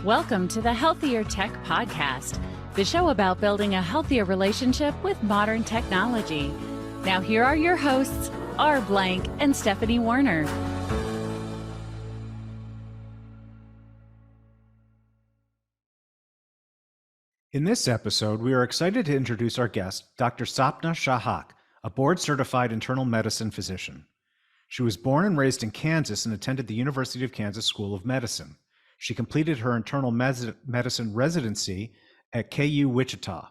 Welcome to the Healthier Tech Podcast, the show about building a healthier relationship with modern technology. Now here are your hosts, R. Blank and Stephanie Warner. In this episode, we are excited to introduce our guest, Dr. Sapna Shah-Haque, a board-certified internal medicine physician. She was born and raised in Kansas and attended the University of Kansas School of Medicine. She completed her internal medicine residency at KU-Wichita.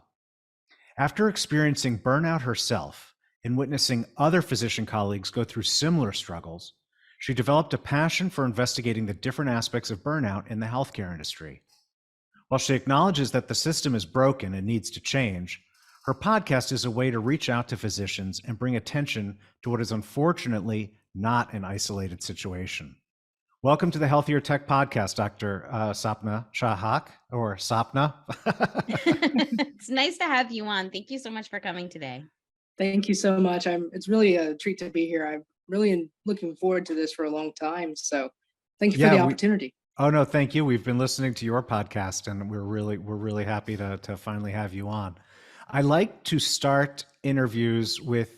After experiencing burnout herself and witnessing other physician colleagues go through similar struggles, she developed a passion for investigating the different aspects of burnout in the healthcare industry. While she acknowledges that the system is broken and needs to change, her podcast is a way to reach out to physicians and bring attention to what is unfortunately not an isolated situation. Welcome to the Healthier Tech Podcast, Dr. Sapna Shah-Haque, or Sapna. It's nice to have you on. Thank you so much for coming today. Thank you so much. It's really a treat to be here. I'm really looking forward to this for a long time. So thank you for the opportunity. Oh, no, thank you. We've been listening to your podcast and we're really happy to finally have you on. I like to start interviews with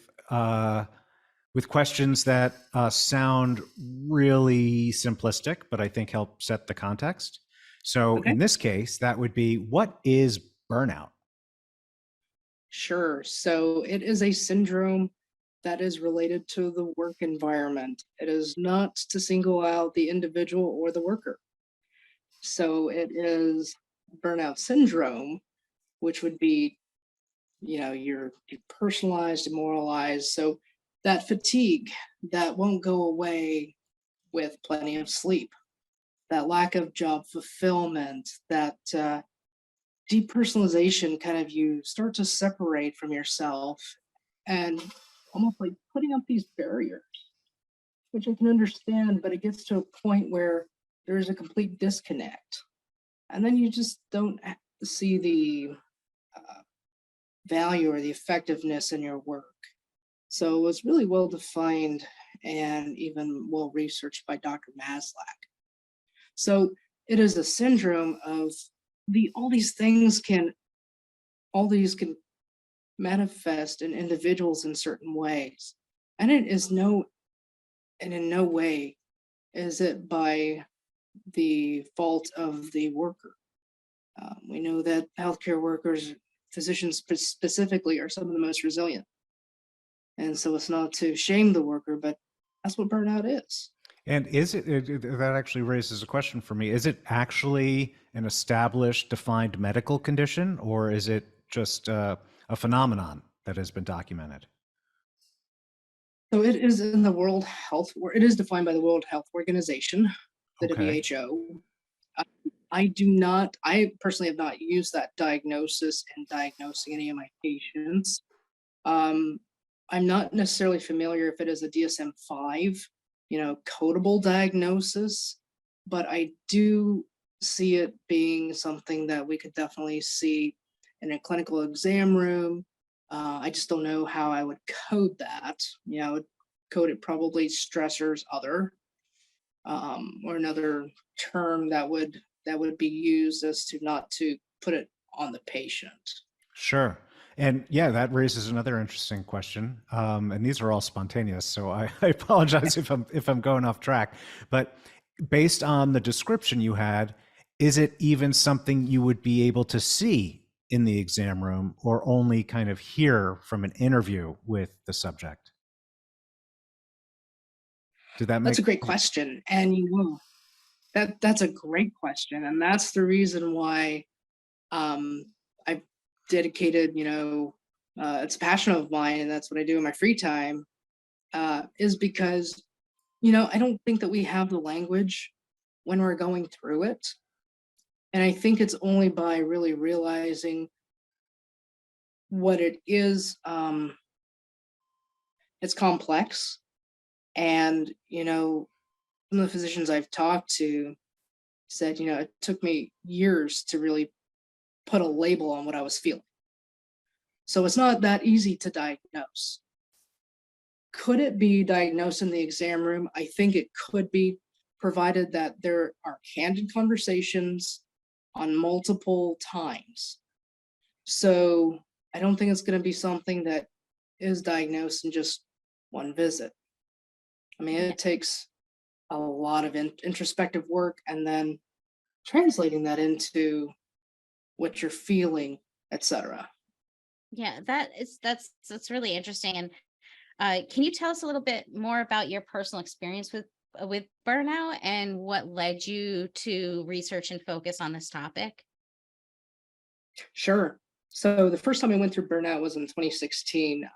questions that sound really simplistic, but I think help set the context. So in this case, that would be, what is burnout? Sure. So it is a syndrome that is related to the work environment. It is not to single out the individual or the worker. So it is burnout syndrome, which would be, you're personalized, demoralized. So that fatigue that won't go away with plenty of sleep, that lack of job fulfillment, that depersonalization, kind of you start to separate from yourself and almost like putting up these barriers, which I can understand, but it gets to a point where there's a complete disconnect. And then you just don't see the value or the effectiveness in your work. So it was really well defined and even well researched by Dr. Maslach. So it is a syndrome of all these can manifest in individuals in certain ways. And in no way is it by the fault of the worker. We know that healthcare workers, physicians specifically, are some of the most resilient. And so it's not to shame the worker, but that's what burnout is. And that actually raises a question for me. Is it actually an established, defined medical condition, or is it just a phenomenon that has been documented? So it is in the World Health, it is defined by the World Health Organization, the WHO. I personally have not used that diagnosis in diagnosing any of my patients. I'm not necessarily familiar if it is a DSM-5, codable diagnosis, but I do see it being something that we could definitely see in a clinical exam room. I just don't know how I would code that. I would code it probably stressors other, or another term that would be used as to not to put it on the patient. Sure. And yeah, that raises another interesting question. And these are all spontaneous, so I apologize if I'm going off track. But based on the description you had, is it even something you would be able to see in the exam room, or only kind of hear from an interview with the subject? That's a great question. And that's a great question. And that's the reason why I've dedicated, it's a passion of mine, and that's what I do in my free time, is because, I don't think that we have the language when we're going through it. And I think it's only by really realizing what it is. It's complex. And, some of the physicians I've talked to said, it took me years to really put a label on what I was feeling. So it's not that easy to diagnose. Could it be diagnosed in the exam room? I think it could be, provided that there are candid conversations on multiple times. So I don't think it's going to be something that is diagnosed in just one visit. I mean, it takes a lot of introspective work and then translating that into what you're feeling, etc. Yeah, that's really interesting. And can you tell us a little bit more about your personal experience with burnout and what led you to research and focus on this topic? Sure. So the first time I went through burnout was in 2016.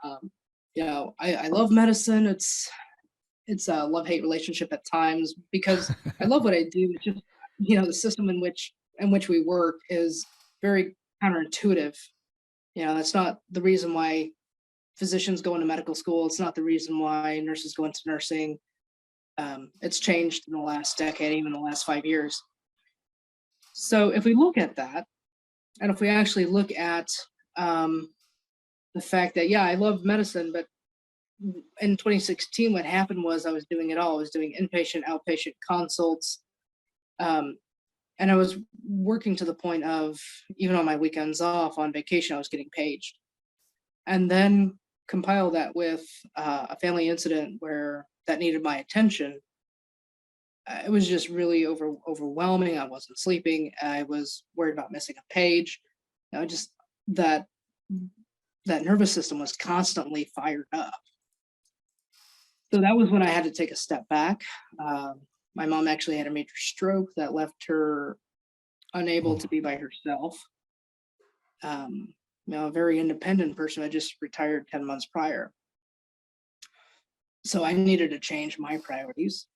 I love medicine. It's a love-hate relationship at times because I love what I do. It's just, the system in which we work is very counterintuitive. That's not the reason why physicians go into medical school. It's not the reason why nurses go into nursing. It's changed in the last decade, even the last 5 years. So if we look at that, and if we actually look at the fact that, yeah, I love medicine, but in 2016, what happened was I was doing it all. I was doing inpatient, outpatient consults. And I was working to the point of, even on my weekends off on vacation, I was getting paged. And then compile that with a family incident where that needed my attention. It was just really overwhelming. I wasn't sleeping. I was worried about missing a page. Just that nervous system was constantly fired up. So that was when I had to take a step back. My mom actually had a major stroke that left her unable to be by herself. A very independent person. I just retired 10 months prior. So I needed to change my priorities.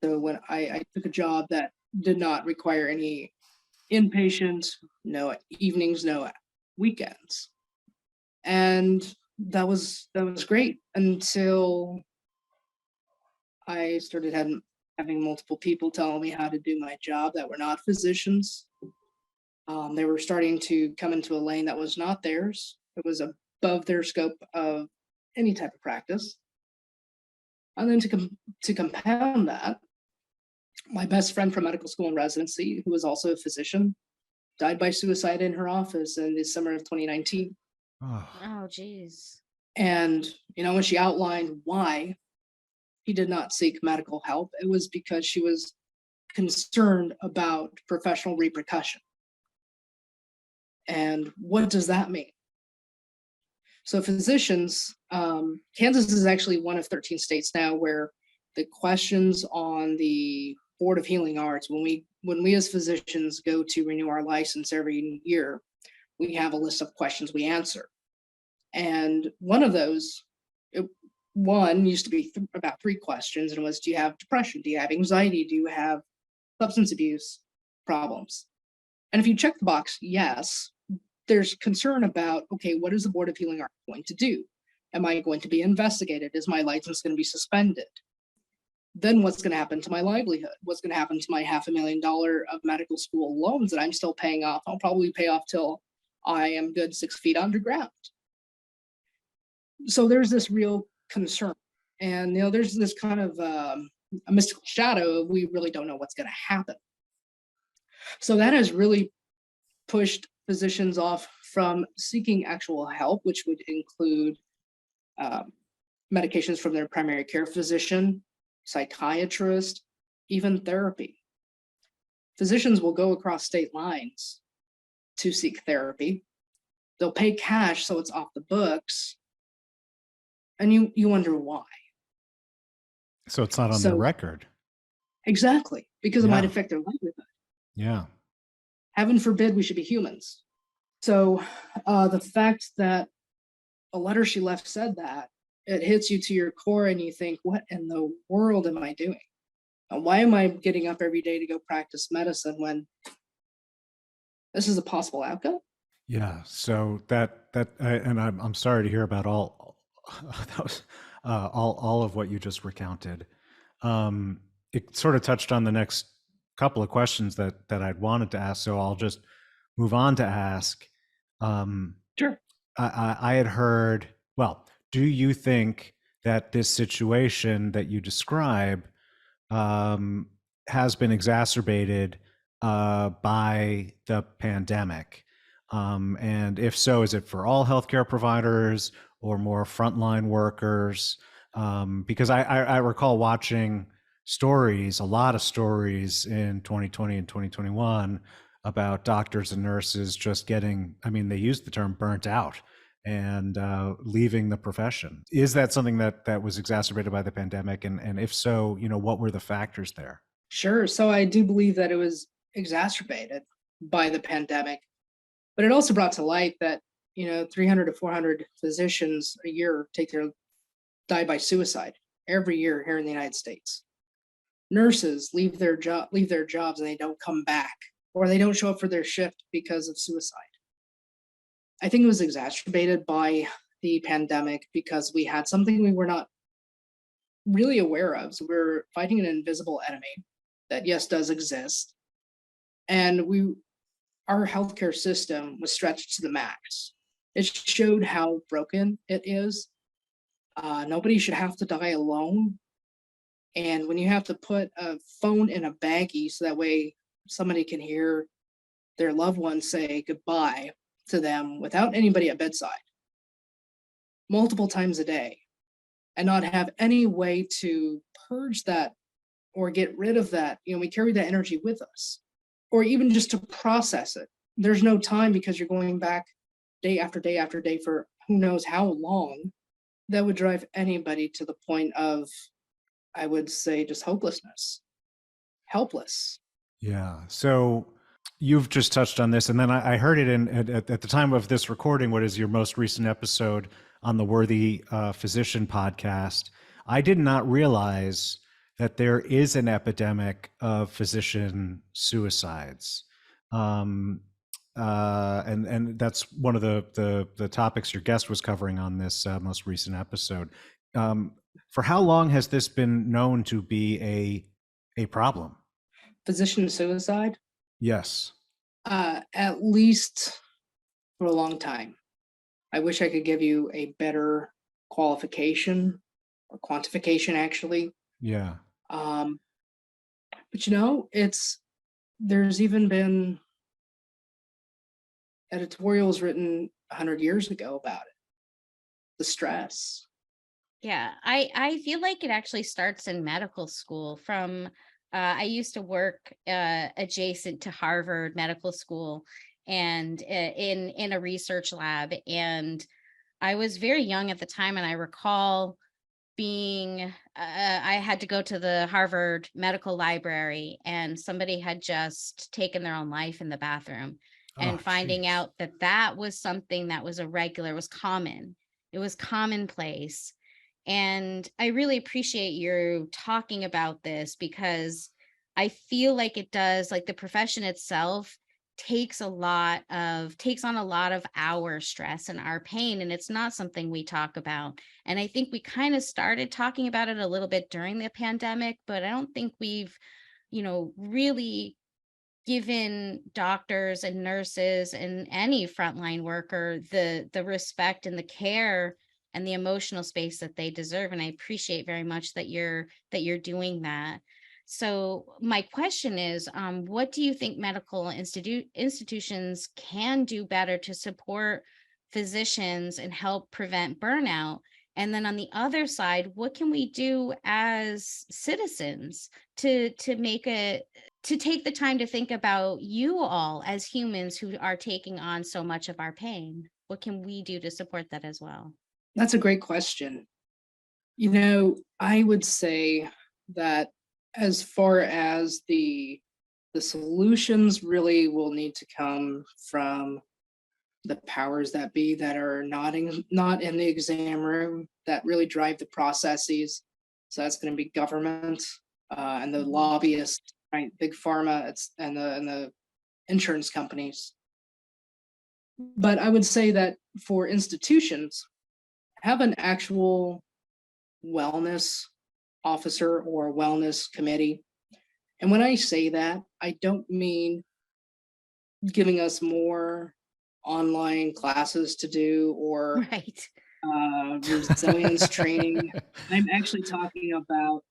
So when I took a job that did not require any inpatient, no evenings, no weekends. And that was great until I started having multiple people telling me how to do my job that were not physicians. They were starting to come into a lane that was not theirs. It was above their scope of any type of practice. And then to compound that, my best friend from medical school and residency, who was also a physician, died by suicide in her office in the summer of 2019. Oh, geez. And, when she outlined why he did not seek medical help, it was because she was concerned about professional repercussion. And what does that mean? So physicians, Kansas is actually one of 13 states now where the questions on the Board of Healing Arts, when we as physicians go to renew our license every year, we have a list of questions we answer. And one of those, one used to be about 3 questions, and it was, do you have depression? Do you have anxiety? Do you have substance abuse problems? And if you check the box, yes, there's concern about, okay, what is the Board of Healing Arts going to do? Am I going to be investigated? Is my license going to be suspended? Then what's going to happen to my livelihood? What's going to happen to my $500,000 of medical school loans that I'm still paying off? I'll probably pay off till I am good 6 feet underground. So there's this real concern. And, there's this kind of a mystical shadow of, we really don't know what's going to happen. So that has really pushed physicians off from seeking actual help, which would include medications from their primary care physician, psychiatrist, even therapy. Physicians will go across state lines to seek therapy. They'll pay cash so it's off the books. And you wonder why. So it's not on their record. Exactly, because it might affect their livelihood. Yeah. Heaven forbid we should be humans. So the fact that a letter she left said that, it hits you to your core and you think, what in the world am I doing? Why am I getting up every day to go practice medicine when this is a possible outcome? Yeah. So and I'm sorry to hear about all that was all of what you just recounted. It sort of touched on the next couple of questions that I'd wanted to ask. So I'll just move on to ask. Sure. I had heard, well, do you think that this situation that you describe has been exacerbated by the pandemic? And if so, is it for all healthcare providers or more frontline workers? Because I recall watching stories, a lot of stories in 2020 and 2021 about doctors and nurses just getting, I mean, they used the term burnt out and leaving the profession. Is that something that was exacerbated by the pandemic? And if so, what were the factors there? Sure. So I do believe that it was exacerbated by the pandemic, but it also brought to light that 300 to 400 physicians a year die by suicide every year here in the United States. Nurses leave their jobs and they don't come back, or they don't show up for their shift because of suicide. I think it was exacerbated by the pandemic because we had something we were not really aware of. So we're fighting an invisible enemy that, yes, does exist. And our healthcare system was stretched to the max. It showed how broken it is. Nobody should have to die alone. And when you have to put a phone in a baggie so that way somebody can hear their loved one say goodbye to them without anybody at bedside multiple times a day, and not have any way to purge that or get rid of that, we carry that energy with us, or even just to process it. There's no time because you're going back day after day after day for who knows how long. That would drive anybody to the point of, I would say, just hopelessness, helpless. Yeah. So you've just touched on this, and then I heard it at the time of this recording. What is your most recent episode on the Worthy Physician podcast? I did not realize that there is an epidemic of physician suicides, and that's one of the topics your guest was covering on this most recent episode. For how long has this been known to be a problem? Physician suicide? Yes. At least for a long time. I wish I could give you a better qualification or quantification, actually. Yeah. But there's even been editorials written 100 years ago about it. The stress. Yeah, I feel like it actually starts in medical school. I used to work adjacent to Harvard Medical School, and in a research lab, and I was very young at the time, and I recall I had to go to the Harvard Medical Library, and somebody had just taken their own life in the bathroom, and finding out that was something that was was common. It was commonplace. And I really appreciate you talking about this, because I feel like it does, like the profession itself takes on a lot of our stress and our pain, and it's not something we talk about. And I think we kind of started talking about it a little bit during the pandemic, but I don't think we've, really given doctors and nurses and any frontline worker the respect and the care and the emotional space that they deserve. And I appreciate very much that you're doing that. So my question is, what do you think medical institutions can do better to support physicians and help prevent burnout? And then on the other side, what can we do as citizens to take the time to think about you all as humans who are taking on so much of our pain? What can we do to support that as well? That's a great question. I would say that as far as the solutions really will need to come from the powers that be that are not in the exam room, that really drive the processes. So that's going to be government and the lobbyists, right? Big pharma, and the insurance companies. But I would say that for institutions, have an actual wellness officer or wellness committee. And when I say that, I don't mean giving us more online classes to do or Right. Resilience training. I'm actually talking about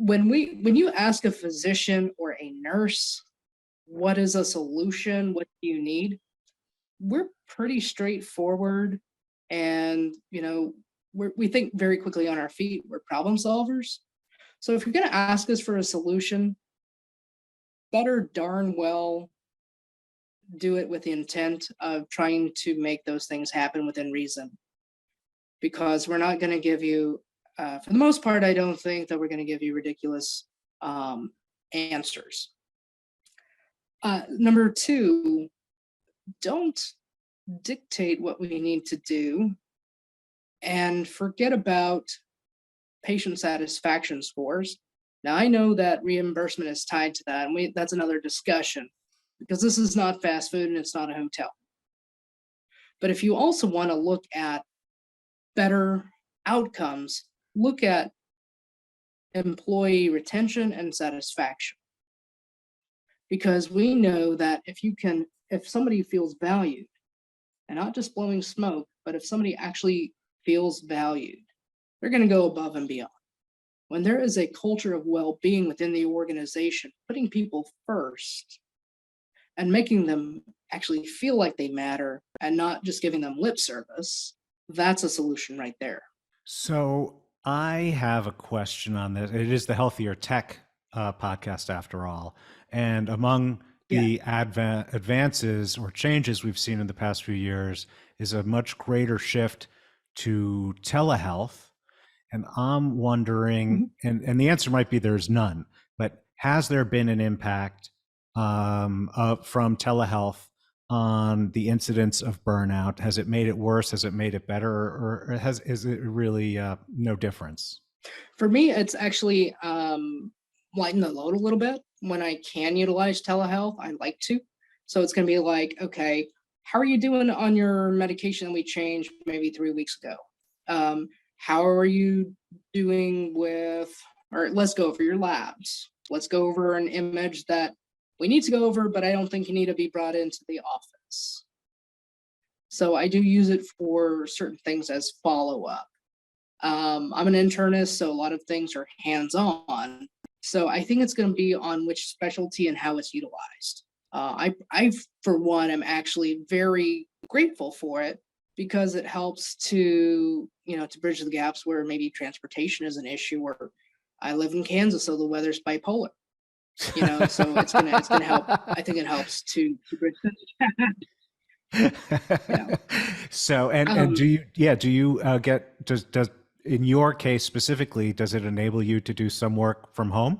when you ask a physician or a nurse, what is a solution? What do you need? We're pretty straightforward, and we think very quickly on our feet. We're problem solvers. So if you're going to ask us for a solution, better darn well do it with the intent of trying to make those things happen within reason. Because we're not going to give you, for the most part, I don't think that we're going to give you ridiculous answers. Number two, don't dictate what we need to do and forget about patient satisfaction scores. Now, I know that reimbursement is tied to that, and that's another discussion, because this is not fast food and it's not a hotel. But if you also want to look at better outcomes, look at employee retention and satisfaction. Because we know that if somebody feels valued, and not just blowing smoke, but if somebody actually feels valued, they're going to go above and beyond. When there is a culture of well-being within the organization, putting people first and making them actually feel like they matter and not just giving them lip service, that's a solution right there. So I have a question on this. It is the Healthier Tech podcast after all. And among the advances or changes we've seen in the past few years is a much greater shift to telehealth. And I'm wondering, and the answer might be there's none, but has there been an impact from telehealth on the incidence of burnout? Has it made it worse? Has it made it better? Or is it really no difference? For me, it's actually lighten the load a little bit. When I can utilize telehealth, I like to. So it's going to be like, okay, how are you doing on your medication that we changed maybe 3 weeks ago? How are you doing with, or let's go over your labs. Let's go over an image that we need to go over, but I don't think you need to be brought into the office. So I do use it for certain things as follow-up. I'm an internist, so a lot of things are hands-on. So I think it's going to be on which specialty and how it's utilized. I, for one, am actually very grateful for it because it helps to bridge the gaps where maybe transportation is an issue. Or I live in Kansas, so the weather's bipolar. So it's gonna help. I think it helps to bridge that. So and do you get does in your case specifically, does it enable you to do some work from home?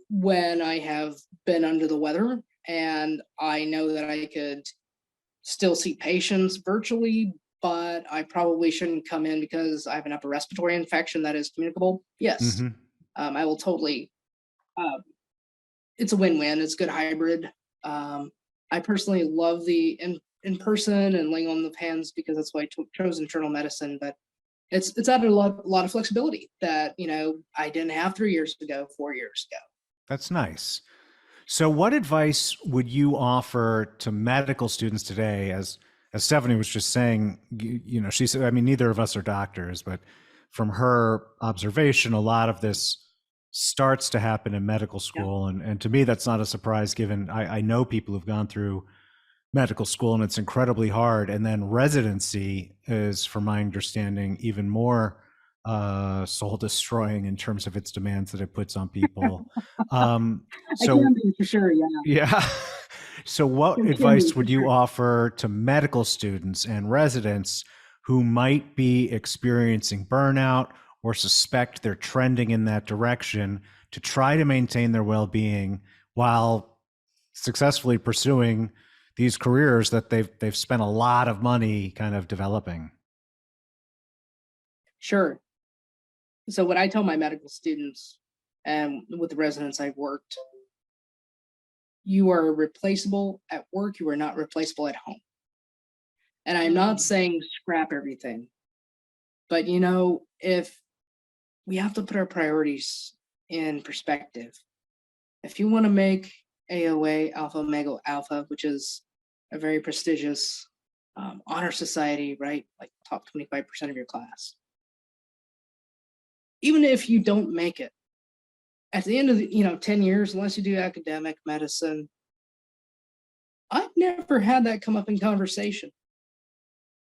When I have been under the weather and I know that I could still see patients virtually, but I probably shouldn't come in because I have an upper respiratory infection that is communicable. Yes, I will totally. It's a win-win. It's good hybrid. I personally love the in person and laying on the hands because that's why I chose internal medicine. But it's added a lot of flexibility that I didn't have 3 years ago, 4 years ago. That's nice. So what advice would you offer to medical students today? As Stephanie was just saying, she said, I mean, neither of us are doctors, but from her observation, a lot of this starts to happen in medical school. Yeah. And to me, that's not a surprise given I know people who've gone through medical school and it's incredibly hard. And then residency is, from my understanding, even more soul destroying in terms of its demands that it puts on people. So I can be for sure. Yeah. So what advice would you offer to medical students and residents who might be experiencing burnout or suspect they're trending in that direction to try to maintain their well-being while successfully pursuing these careers that they've spent a lot of money kind of developing? Sure. So what I tell my medical students and with the residents I've worked, you are replaceable at work, you are not replaceable at home. And I'm not saying scrap everything, but if we have to put our priorities in perspective. If you want to make AOA, Alpha Omega Alpha, which is a very prestigious honor society, right? Like top 25% of your class. Even if you don't make it, at the end of the 10 years, unless you do academic medicine, I've never had that come up in conversation.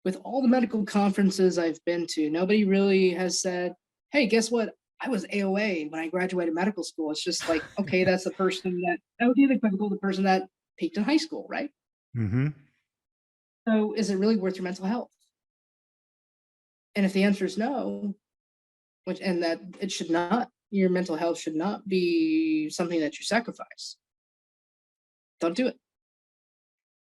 With all the medical conferences I've been to, nobody really has said, hey, guess what? I was AOA when I graduated medical school. It's just like, okay, that's the person that would be the equivalent of the person that peaked in high school, right? Mm-hmm. So is it really worth your mental health? And if the answer is no, and that it should not, your mental health should not be something that you sacrifice, don't do it.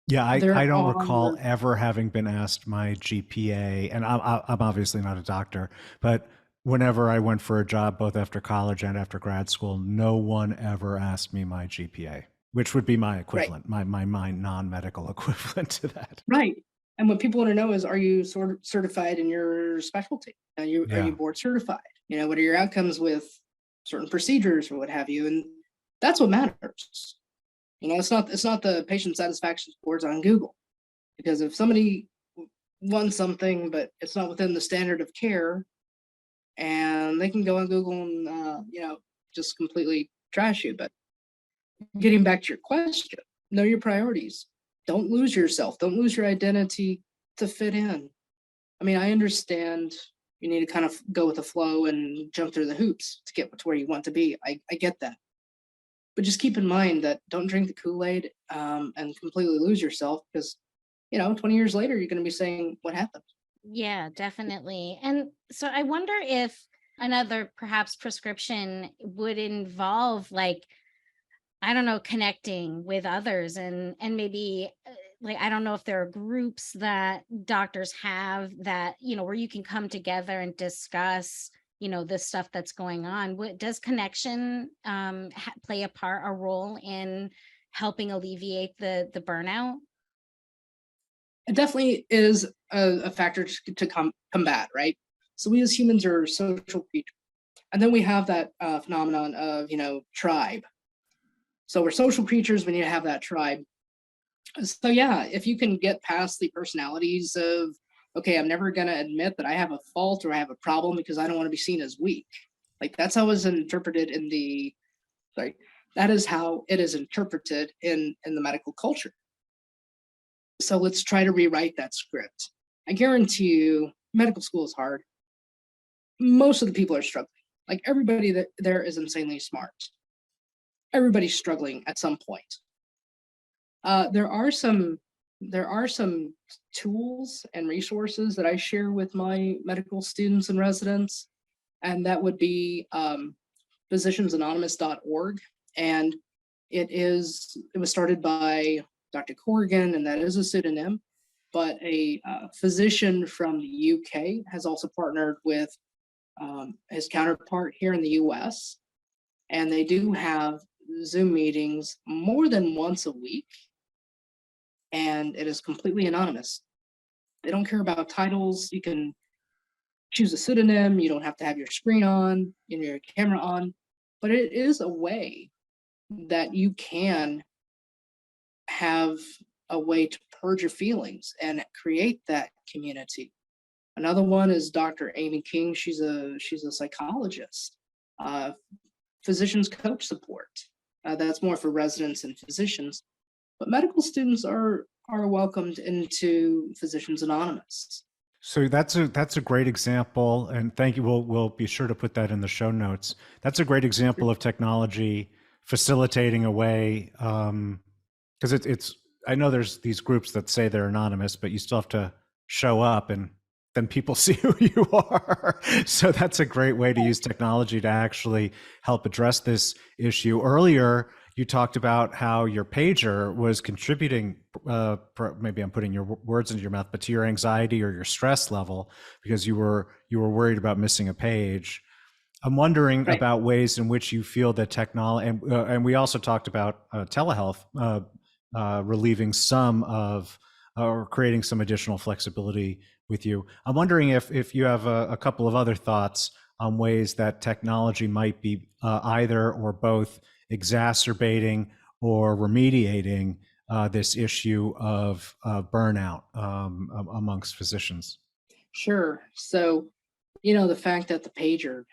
Yeah, There I don't are, recall ever having been asked my GPA, and I'm obviously not a doctor, but whenever I went for a job, both after college and after grad school, no one ever asked me my GPA, which would be my equivalent, my non-medical equivalent to that. right. And what people want to know is, are you sort of certified in your specialty? Are you board certified? What are your outcomes with certain procedures or what have you? And that's what matters. It's not the patient satisfaction scores on Google, because if somebody wants something but it's not within the standard of care, and they can go on Google and just completely trash you. But getting back to your question, know your priorities. Don't lose yourself. Don't lose your identity to fit in. I mean, I understand you need to kind of go with the flow and jump through the hoops to get to where you want to be. I get that. But just keep in mind that don't drink the Kool-Aid and completely lose yourself, because 20 years later, you're going to be saying, what happened? Yeah, definitely. And so I wonder if another perhaps prescription would involve, like, I don't know, connecting with others, and maybe like, I don't know if there are groups that doctors have that, where you can come together and discuss, the stuff that's going on. Does connection play a role in helping alleviate the burnout? It definitely is a factor to combat, right? So we as humans are social creatures. And then we have that phenomenon of, tribe. So we're social creatures, we need to have that tribe. So yeah, if you can get past the personalities of, okay, I'm never going to admit that I have a fault or I have a problem because I don't want to be seen as weak. Like, that's how it was interpreted that is how it is interpreted in the medical culture. So let's try to rewrite that script. I guarantee you, medical school is hard. Most of the people are struggling. Like, everybody that there is insanely smart. Everybody's struggling at some point. There are some tools and resources that I share with my medical students and residents, and that would be physiciansanonymous.org. And it was started by Dr. Corrigan, and that is a pseudonym, but a physician from the UK has also partnered with his counterpart here in the US, and they do have Zoom meetings more than once a week, and it is completely anonymous. They don't care about titles. You can choose a pseudonym. You don't have to have your screen on and your camera on, but it is a way that you can have a way to purge your feelings and create that community. Another one is Dr. Amy King. She's a psychologist. Physicians coach support. That's more for residents and physicians, but medical students are welcomed into Physicians Anonymous. So that's a great example, and thank you. We'll be sure to put that in the show notes. That's a great example of technology facilitating a way, because it's. I know there's these groups that say they're anonymous, but you still have to show up, and then people see who you are. So that's a great way to use technology to actually help address this issue. Earlier, you talked about how your pager was contributing, maybe I'm putting your words into your mouth, but to your anxiety or your stress level, because you were worried about missing a page. I'm wondering about ways in which you feel that technology, and we also talked about telehealth relieving some of, or creating some additional flexibility with you. I'm wondering if you have a couple of other thoughts on ways that technology might be either or both exacerbating or remediating this issue of burnout amongst physicians. Sure. So, the fact that the pager,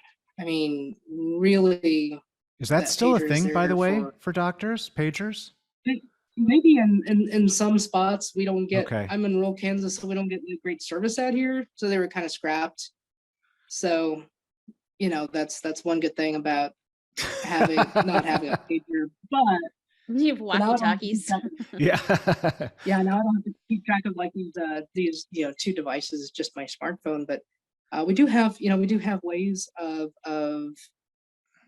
I mean, really, Is that that still a pager is thing, by the there way, for doctors, pagers? maybe in some spots we don't get. Okay. I'm in rural Kansas, so we don't get like great service out here. So they were kind of scrapped. So, that's one good thing about not having a pager. You have But now I don't have to keep walkie-talkies. track Yeah. yeah, now I don't have to keep track of like these two devices. It's just my smartphone. But we do have ways of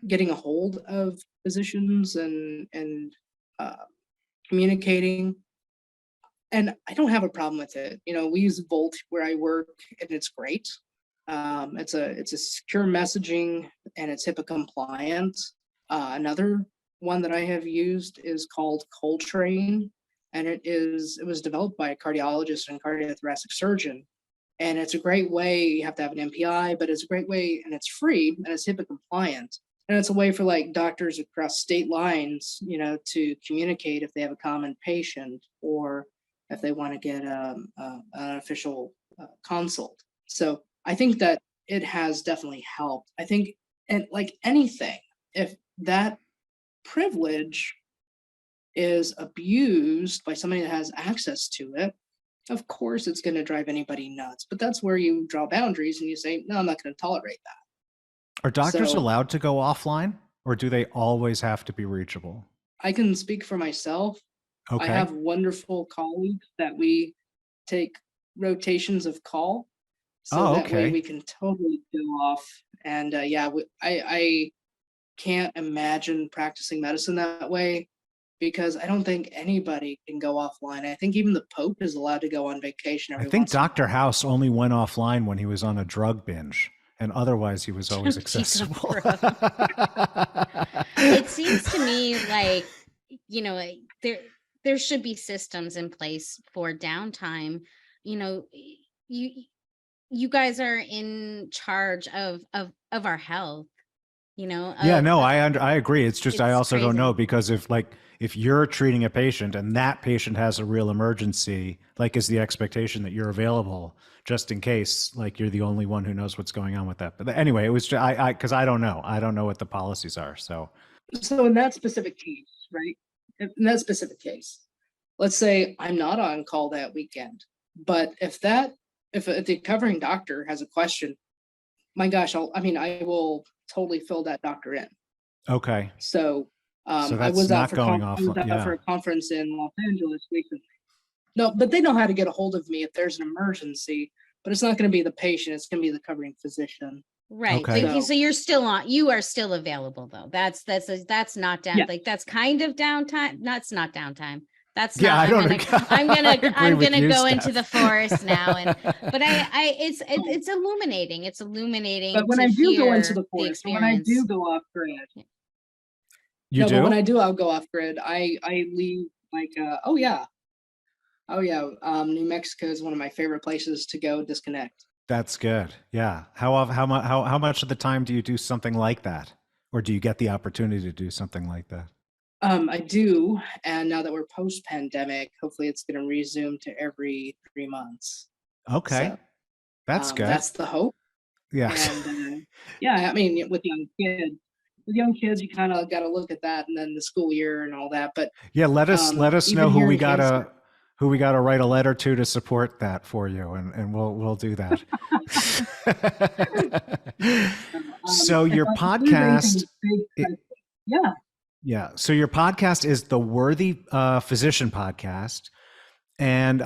getting a hold of physicians and uh, communicating. And I don't have a problem with it. We use Volt where I work, and it's great. It's a secure messaging, and it's HIPAA compliant. Another one that I have used is called Coltrane, and it was developed by a cardiologist and cardiothoracic surgeon. And it's a great way. You have to have an MPI, but it's a great way, and it's free, and it's HIPAA compliant. And it's a way for like doctors across state lines, to communicate if they have a common patient or if they want to get an official consult. So I think that it has definitely helped. I think, and like anything, if that privilege is abused by somebody that has access to it, of course it's going to drive anybody nuts. But that's where you draw boundaries and you say, no, I'm not going to tolerate that. Are doctors So- allowed to go offline, or do they always have to be reachable? I can speak for myself. Okay. I have wonderful colleagues that we take rotations of call. So that way okay. we can totally go off. And I can't imagine practicing medicine that way, because I don't think anybody can go offline. I think even the Pope is allowed to go on vacation I every think once in a while. Dr. House only went offline when he was on a drug binge, and otherwise he was always He's on accessible. It seems to me like, there should be systems in place for downtime. You guys are in charge of our health, Yeah, no, I agree. It's just I it's also don't know, crazy. because if you're treating a patient and that patient has a real emergency, like, is the expectation that you're available just in case, like, you're the only one who knows what's going on with that. But anyway, it was just, because I don't know what the policies are. So So in that specific case, right? In that specific case, let's say I'm not on call that weekend, but if the covering doctor has a question, my gosh, I will totally fill that doctor in. okay, So so I that's was out not going I was offline. out Yeah. for a conference in Los Angeles recently. No, but they know how to get a hold of me if there's an emergency. But it's not going to be the patient; it's going to be the covering physician. Right. Okay. But so you are still available though. That's not down. Yeah. Like that's kind of downtime. That's not downtime. That's Yeah, not, I don't I'm I agree I'm with gonna you, go into Steph. the forest now. But it's illuminating. It's illuminating. But when to I do go into hear the forest, and when I experience. do go off grid, You no, do? but when I do, I'll go off grid. I leave like oh yeah, New Mexico is one of my favorite places to go disconnect. That's good. Yeah. How much of the time do you do something like that, or do you get the opportunity to do something like that? I do, and now that we're post-pandemic, hopefully it's going to resume to every 3 months. Okay, So, that's good. That's the hope. Yeah. And yeah, I mean, with young kids, you kind of got to look at that, and then the school year and all that. But Yeah, let us even know who here we in Kansas- gotta write a letter to support that for you, and we'll do that. So your if I lose anything podcast, big, yeah. yeah. So your podcast is the Worthy Physician Podcast, and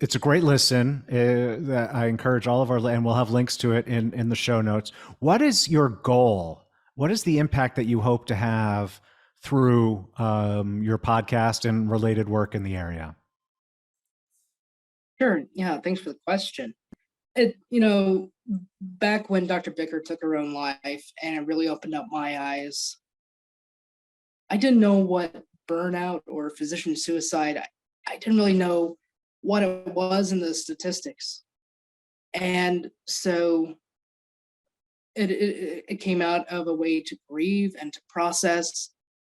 it's a great listen. That I encourage all of and we'll have links to it in the show notes. What is your goal? What is the impact that you hope to have through your podcast and related work in the area? Sure. Yeah. Thanks for the question. Back when Dr. Bicker took her own life, and it really opened up my eyes, I didn't know what burnout or physician suicide, I didn't really know what it was in the statistics. And so it came out of a way to grieve and to process.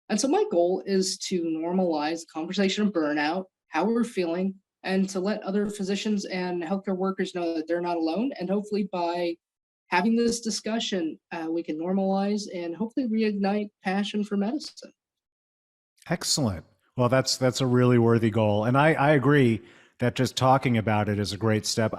And so my goal is to normalize the conversation of burnout, how we're feeling, and to let other physicians and healthcare workers know that they're not alone. And hopefully by having this discussion, we can normalize and hopefully reignite passion for medicine. Excellent. Well, that's a really worthy goal, and I agree that just talking about it is a great step.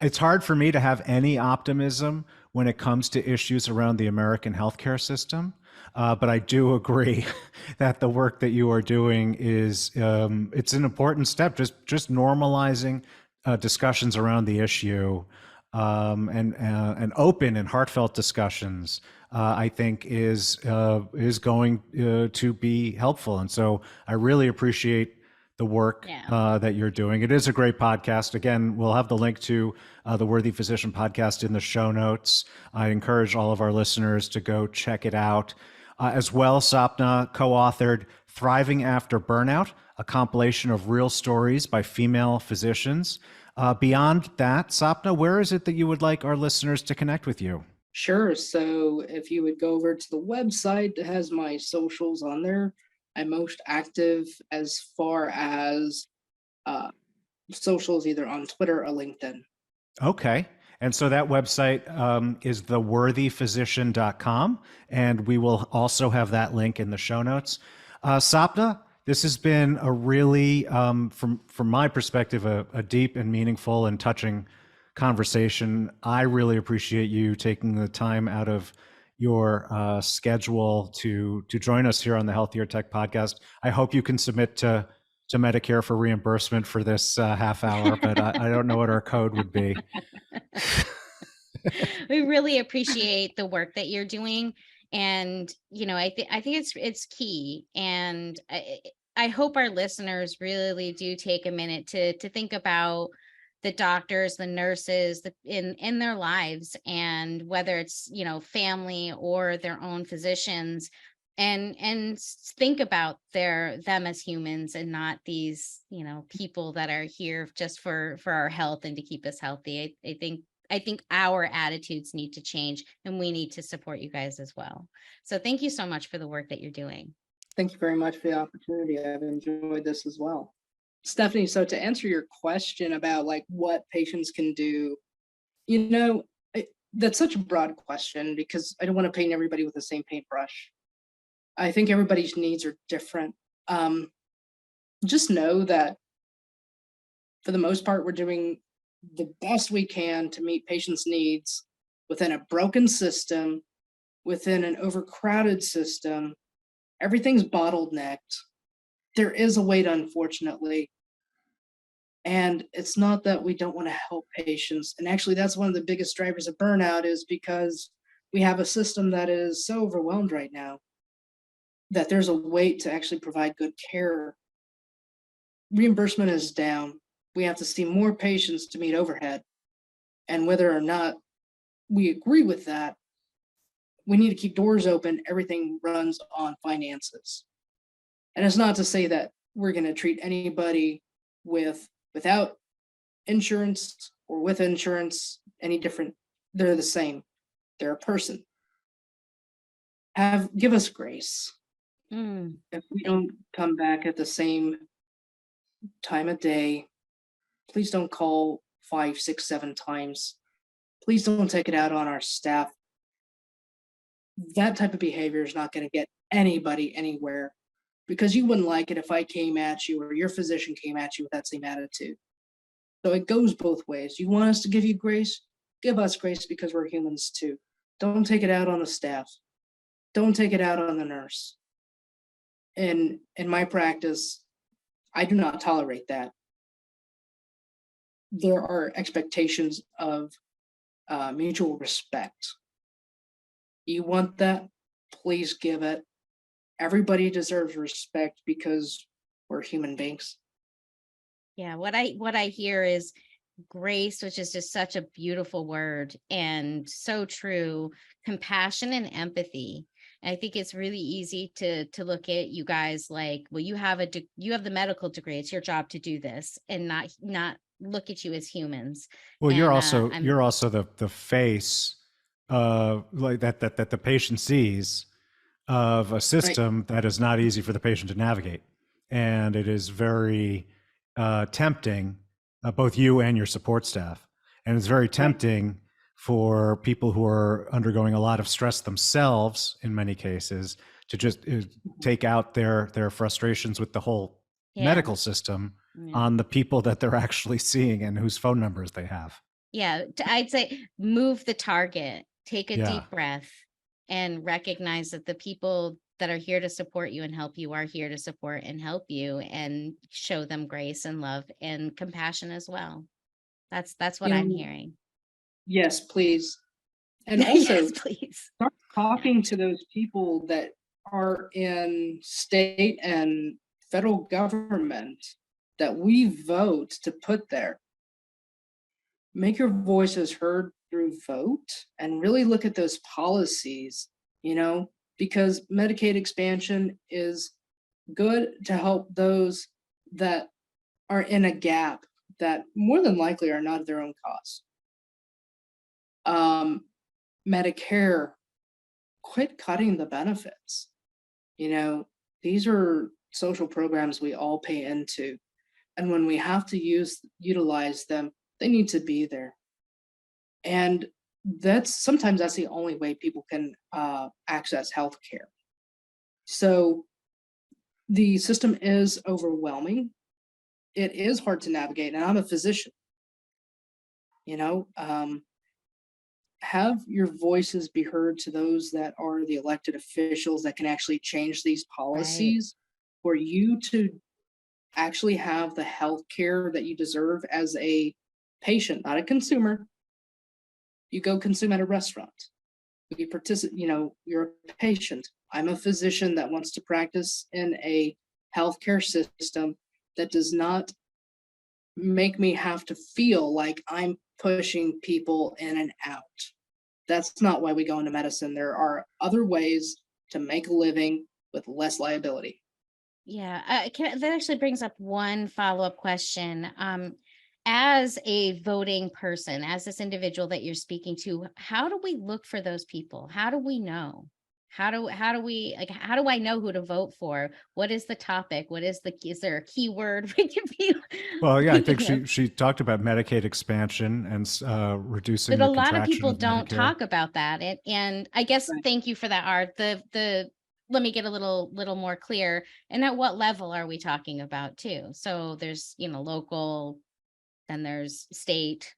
It's hard for me to have any optimism when it comes to issues around the American healthcare system. But I do agree that the work that you are doing is it's an important step. Just normalizing discussions around the issue and open and heartfelt discussions, I think is going to be helpful. And so I really appreciate the work that you're doing. It is a great podcast. Again, we'll have the link to the Worthy Physician podcast in the show notes. I encourage all of our listeners to go check it out. As well, Sapna co-authored Thriving After Burnout, a compilation of real stories by female physicians. Beyond that, Sapna, where is it that you would like our listeners to connect with you? Sure. So if you would go over to the website, it has my socials on there. I'm most active as far as socials, either on Twitter or LinkedIn. Okay. And so that website is theworthyphysician.com, and we will also have that link in the show notes. Sapna, this has been a really, from my perspective, a deep and meaningful and touching conversation. I really appreciate you taking the time out of your schedule to join us here on the Healthier Tech podcast. I hope you can submit to Medicare for reimbursement for this half hour, but I don't know what our code would be. We really appreciate the work that you're doing. And, I think it's key. And I hope our listeners really do take a minute to think about the doctors, the nurses in their lives, and whether it's, family or their own physicians, and think about them as humans and not these, people that are here just for our health and to keep us healthy. I think our attitudes need to change, and we need to support you guys as well. So thank you so much for the work that you're doing. Thank you very much for the opportunity. I've enjoyed this as well. Stephanie, so to answer your question about what patients can do, that's such a broad question because I don't want to paint everybody with the same paintbrush. I think everybody's needs are different. Just know that for the most part, we're doing the best we can to meet patients' needs within a broken system, within an overcrowded system. Everything's bottlenecked. There is a wait, unfortunately. And it's not that we don't want to help patients. And actually, that's one of the biggest drivers of burnout, is because we have a system that is so overwhelmed right now that there's a wait to actually provide good care. Reimbursement is down. We have to see more patients to meet overhead. And whether or not we agree with that, we need to keep doors open. Everything runs on finances. And it's not to say that we're going to treat anybody without insurance or with insurance any different. They're the same. They're a person. Give us grace. If we don't come back at the same time of day, please don't call 5, 6, 7 times. Please don't take it out on our staff. That type of behavior is not going to get anybody anywhere, because you wouldn't like it if I came at you or your physician came at you with that same attitude. So it goes both ways. You want us to give you grace? Give us grace, because we're humans too. Don't take it out on the staff. Don't take it out on the nurse. In my practice, I do not tolerate that. There are expectations of mutual respect. You want that? Please give it. Everybody deserves respect because we're human beings. Yeah, what I hear is grace, which is just such a beautiful word and so true. Compassion and empathy. And I think it's really easy to look at you guys like, well, you have the medical degree. It's your job to do this, and not look at you as humans. Well, and, you're also the face like that the patient sees of a system that is not easy for the patient to navigate, and it is very tempting both you and your support staff. And it's very tempting for people who are undergoing a lot of stress themselves, in many cases, to just take out their frustrations with the whole medical system on the people that they're actually seeing and whose phone numbers they have. Yeah, I'd say move the target, take a deep breath, and recognize that the people that are here to support you and help you are here to support and help you, and show them grace and love and compassion as well. That's what I'm hearing. Yes, please. And also, yes, please start talking to those people that are in state and federal government that we vote to put there. Make your voices heard through vote and really look at those policies, because Medicaid expansion is good to help those that are in a gap that more than likely are not at their own cost. Medicare, quit cutting the benefits. These are social programs we all pay into. And when we have to utilize them, they need to be there. And sometimes that's the only way people can access healthcare. So the system is overwhelming. It is hard to navigate, and I'm a physician. Have your voices be heard to those that are the elected officials that can actually change these policies for you to actually have the health care that you deserve as a patient, not a consumer. You go consume at a restaurant. You participate, you're a patient. I'm a physician that wants to practice in a healthcare system that does not make me have to feel like I'm pushing people in and out. That's not why we go into medicine. There are other ways to make a living with less liability. Yeah, that actually brings up one follow-up question. As a voting person, as this individual that you're speaking to, how do we look for those people? How do we know? How do I know who to vote for? What is the topic? Is there a keyword we can be? Well, yeah, I think she talked about Medicaid expansion and reducing. But a lot of people don't talk about that. And I guess thank you for that, Art. Let me get a little more clear. And at what level are we talking about too? So there's local, then there's state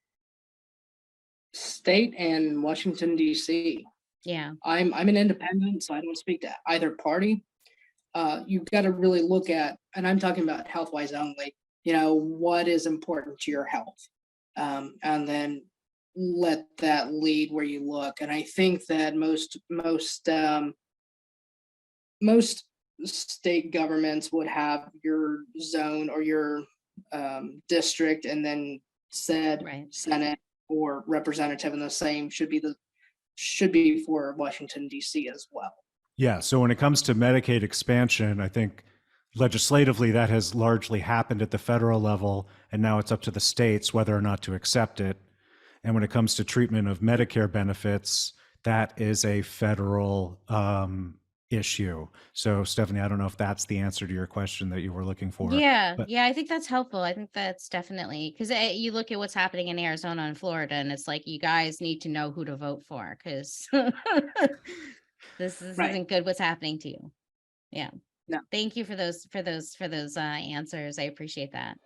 and Washington, D.C. Yeah. I'm an independent, so I don't speak to either party. You've got to really look at, and I'm talking about health-wise only, what is important to your health. And then let that lead where you look. And I think that most state governments would have your zone or your district, and then said Senate or representative, and the same should be for Washington, D.C. as well. Yeah. So when it comes to Medicaid expansion, I think legislatively that has largely happened at the federal level, and now it's up to the states whether or not to accept it. And when it comes to treatment of Medicare benefits, that is a federal issue. So Stephanie, I don't know if that's the answer to your question that you were looking for. Yeah, I think that's helpful. I think that's definitely, because you look at what's happening in Arizona and Florida, and it's like, you guys need to know who to vote for, because this isn't good what's happening to you. Yeah. No. Thank you for those answers. I appreciate that.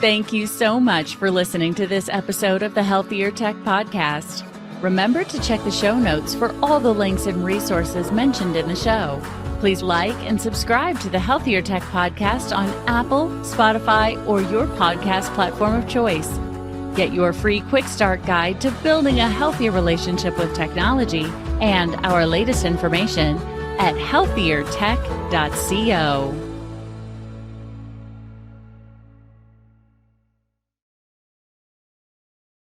Thank you so much for listening to this episode of the Healthier Tech Podcast. Remember to check the show notes for all the links and resources mentioned in the show. Please like and subscribe to the Healthier Tech Podcast on Apple, Spotify, or your podcast platform of choice. Get your free quick start guide to building a healthier relationship with technology and our latest information at healthiertech.co.